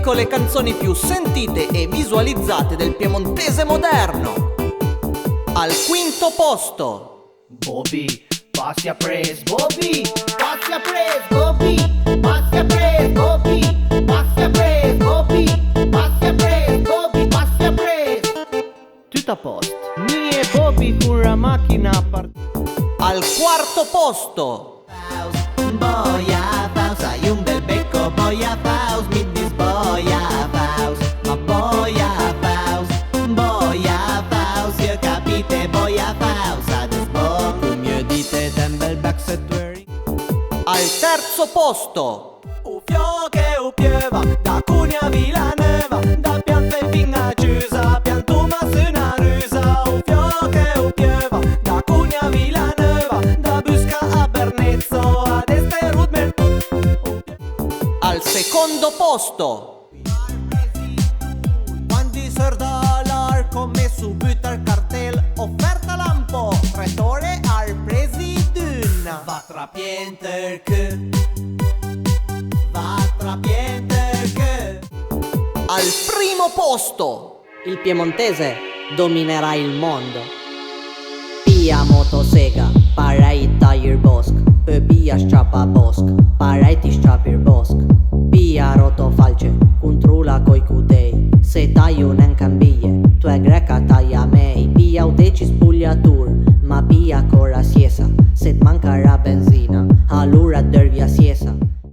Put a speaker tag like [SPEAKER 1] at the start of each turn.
[SPEAKER 1] elenco le canzoni più sentite e visualizzate del piemontese moderno. Al quinto posto,
[SPEAKER 2] Bobby, passi a pres, Bobby, passi a pres, Bobby, passi a pres, Bobby, passi a pres, Bobby, passi a pres, Bobby, passi a pres. Tutto a posto. Mie Bobby furra macchina
[SPEAKER 1] al quarto posto,
[SPEAKER 2] Boia Faust, hai un bel becco, Boia Faust, mi disboia Faust, ma Boia Faust, io capite Boia Faust, adesso come dite ten bel backset wearing.
[SPEAKER 1] al terzo posto,
[SPEAKER 2] O fiocche o pieva, da Cunha Vilanova, da piante fin a Chiusa, piantuma su una rusa. O fiocche o pieva, da Cunha Vilanova, da Busca a Bernezzo, ad Este Rudmer.
[SPEAKER 1] al secondo posto,
[SPEAKER 2] Quanti $10 come subito al cartel, offerta lampo, retore al presidun. Va tra pienter
[SPEAKER 1] al primo posto,
[SPEAKER 3] Il piemontese dominerà il mondo. Pia motosega, parai tire bosk. Pia strappa bosk, parai ti strappi bosk. Pia rotofalce, controlla coi cutei. Se tai un cambie, tu è greca tai